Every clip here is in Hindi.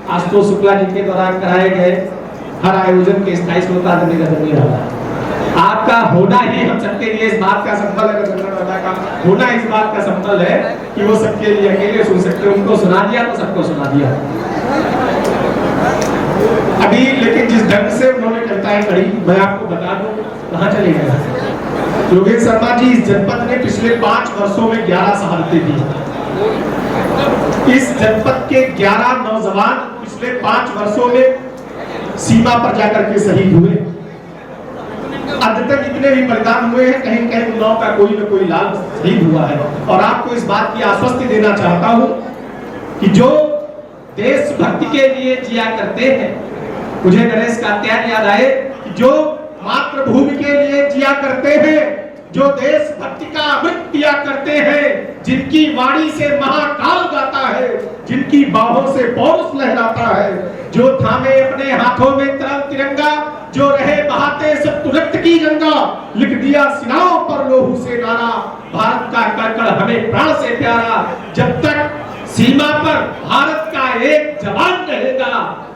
आशुतोष शुक्ला जी के द्वारा कराए गए हर आयोजन के स्थायी श्रोता बनने का जरूरी रहा है। आपका होना ही हम सबके लिए इस बात का संबल है, रतनलाल का होना इस बात का संबल है कि वो सबके लिए अकेले सुन सकते, उनको सुना दिया तो सबको सुना दिया। अभी लेकिन जिस ढंग से उन्होंने कविताएं पढ़ी, मैं आपको बता दूं कहां चले गए। योगेश शर्मा जी इस जनपद ने पिछले 5 वर्षों में 11 शहादतें दी। इस जनपद के 11 नौजवान पिछले 5 वर्षों में सीमा पर जाकर के शहीद हुए। अध्यतन जितने भी बलिदान हुए हैं, कहीं कहीं उन्नाव का कोई न कोई लाल शहीद हुआ है। और आपको इस बात की आश्वस्ति देना चाहता हूं कि जो देशभक्ति के लिए जिया करते हैं, मुझे नरेश कात्यायन याद आए कि जो मातृभूमि के लिए जिया करते हैं, जो देशभक्ति का अमृत पिया करते हैं, जिनकी वाणी से महाकाल गाता है, जिनकी बाहों से पौरुष लहराता है, जो थामे अपने हाथों में तरल तिरंगा, जो रहे बहाते सब रक्त की गंगा, लिख दिया सीनाओं पर लोहू से नारा, भारत का कड़कड़ हमें प्राण से प्यारा। जब तक सीमा पर भारत का एक जवान रहेगा,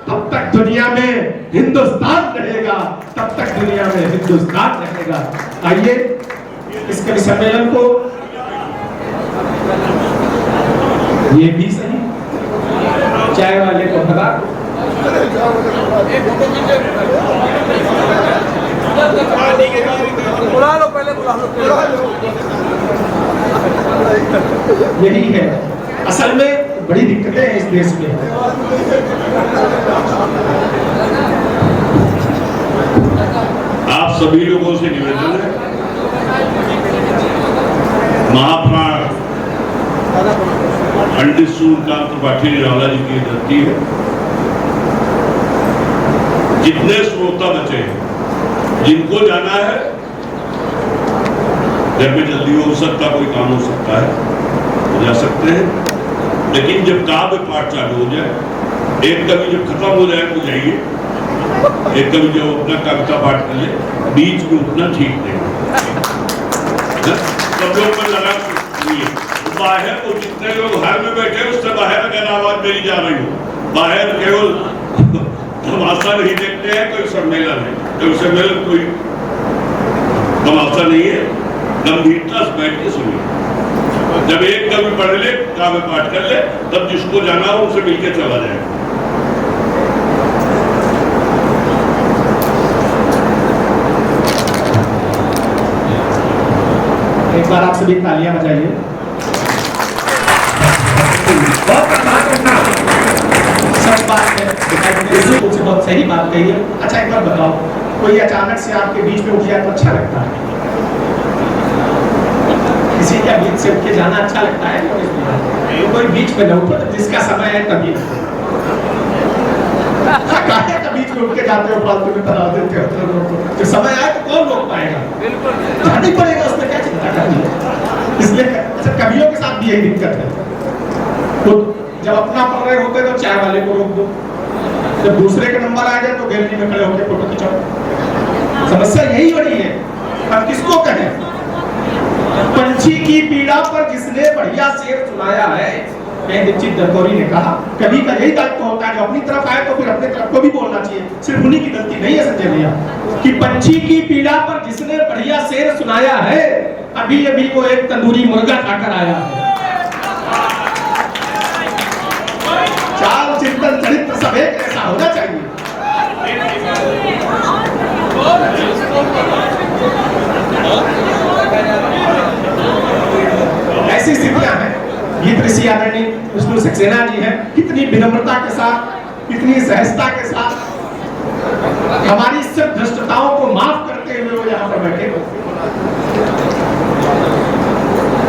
तब तक दुनिया में हिंदुस्तान रहेगा, तब तक दुनिया में हिंदुस्तान रहेगा। आइए इस कवि सम्मेलन को ये भी सही चाय वाले को भगा बुला लो, पहले बुला लो। यही है असल में बड़ी दिक्कतें हैं इस देश में। आप सभी लोगों से निवेदन है, महाप्राण पंडित सूर्यकांत त्रिपाठी निराला जी की धरती है। जितने श्रोता बचे हैं, जिनको जाना है, घर में जल्दी हो सकता, कोई काम हो सकता है तो जा सकते हैं। लेकिन जब काव्य पाठ चालू हो जाए, एक कवि जब खत्म हो जाए तो जाइए, एक कवि जो अपना कविता पाठ कर ले, बीच में उठना ठीक नहीं। सब लोग पर लगा बाहर को जितने लोग घर में बैठे उससे बाहर अगर आवाज मेरी जा रही हो, बाहर केवल तमाशा नहीं देखते हैं, कोई सम्मेलन है, कोई सम्मेलन कोई तमाशा नहीं है। गंभीरता से बैठ के सुनिए। जब एक कवि पढ़ ले, काव्य पाठ कर ले, तब जिसको जाना हो उनसे मिलकर चला जाए। एक बार आप सभी तालियां बजाइए। सब बात है, बहुत सही बात कही है। अच्छा एक बार बताओ, कोई अचानक से आपके बीच में उठ जाए तो अच्छा लगता है? किसी का बीच से उठ के जाना अच्छा लगता है? तो कोई बीच में न उठो, जिसका समय है तभी। काहे का बीच में उठ के जाते हो, फालतू में तनाव देते हो? जो समय आए तो कौन रोक पाएगा? जाना ही पड़ेगा, उसमें क्या चिंता करनी है। इसलिए अच्छा कवियों के साथ भी यही दिक्कत है। तो जब अपना पढ़ रहे होते तो चाय वाले को रोक दो, जब दूसरे के नंबर आ जाए तो गैलरी में खड़े होकर फोटो खिंचाओ। समस्या यही बड़ी है। अब किसको कहें? पंछी की पीड़ा पर जिसने बढ़िया शेर सुनाया है, दीक्षित दरगौरी ने कहा, कभी का यही दायित्व होता है, जो अपनी तरफ आए तो फिर अपने तरफ को भी बोलना चाहिए। सिर्फ उन्हीं की गलती नहीं है संजय भैया, कि पंछी की पीड़ा पर जिसने बढ़िया शेर सुनाया है, अभी अभी वो एक तंदूरी मुर्गा खाकर आया है। चाल चिंतन चरित्र सब एक ऐसा होना चाहिए। ऐसी स्थितियां हैं। गीत ऋषि आदरणीय विष्णु सक्सेना जी हैं, कितनी विनम्रता के साथ, कितनी सहजता के साथ हमारी सब भ्रष्टताओं को माफ करते हुए वो यहाँ पर बैठे।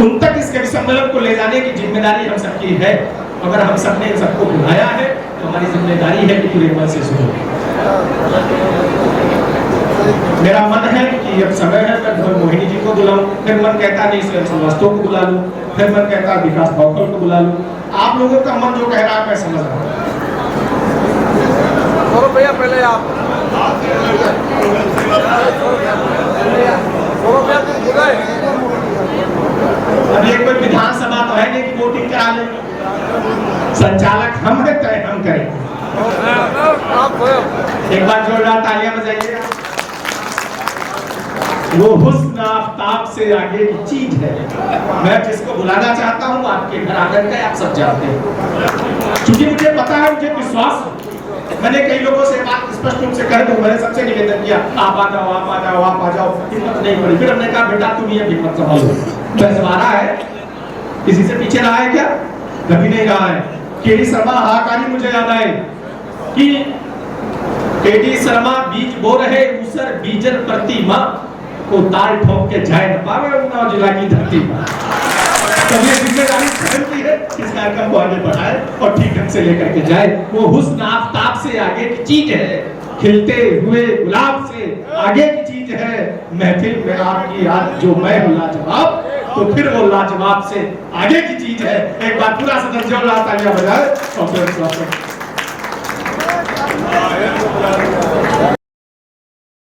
उन तक इस कवि सम्मेलन को ले जाने की जिम्मेदारी हम सबकी है। अगर हम सबने सबको बुलाया है तो हमारी जिम्मेदारी है कि पूरे मन से सुनो। मेरा मन है कि अब समय है मैं मोहिनी जी को बुलाऊं, फिर मन कहता नहीं श्रीवास्तव को बुला लूं, फिर मन कहता विकास भौकल को बुला लूं। आप लोगों का मन जो कह रहा है मैं समझ रहा हूं। भैया पहले आप अभी एक कोई विधानसभा तो है नहीं कि वोटिंग करा ले। संचालक हम है, तय हम करें। एक बार जोरदार तालियां बजाइए। वो हुस्न आफताब से आगे की चीज है। मैं जिसको बुलाना चाहता हूँ आपके घर आंगन का, आप सब जानते हैं। क्योंकि मुझे पता है, मुझे विश्वास है। मैंने कई लोगों से बात स्पष्ट रूप से कर दूं, मैंने सबसे निवेदन किया आप आ जाओ, आप आ जाओ, आप आ जाओ, हिम्मत नहीं पड़ी। फिर हमने कहा बेटा तुम ये हिम्मत संभालो, बेसवारा है, किसी से पीछे रहा है क्या? कभी नहीं रहा है। केडी शर्मा हाहाकारी मुझे याद आए कि केडी शर्मा बीज बो रहे उसर बीजर प्रतिमा को ताल ठोक के जाए न पावे उन्ना जिला की धरती में। तब ये जिम्मेदारी स्वयं की है इस कार्यक्रम को आगे बढ़ाए और ठीक ढंग से लेकर के जाए। वो हुस्न आफताब से आगे की चीज है, खिलते हुए गुलाब से आगे की चीज है। महफिल में आपकी आज जो मैं हूं लाजवाब, तो फिर वो लाजवाब से आगे की चीज है। एक बार पूरा सदन जोरदार तालियां बजाए और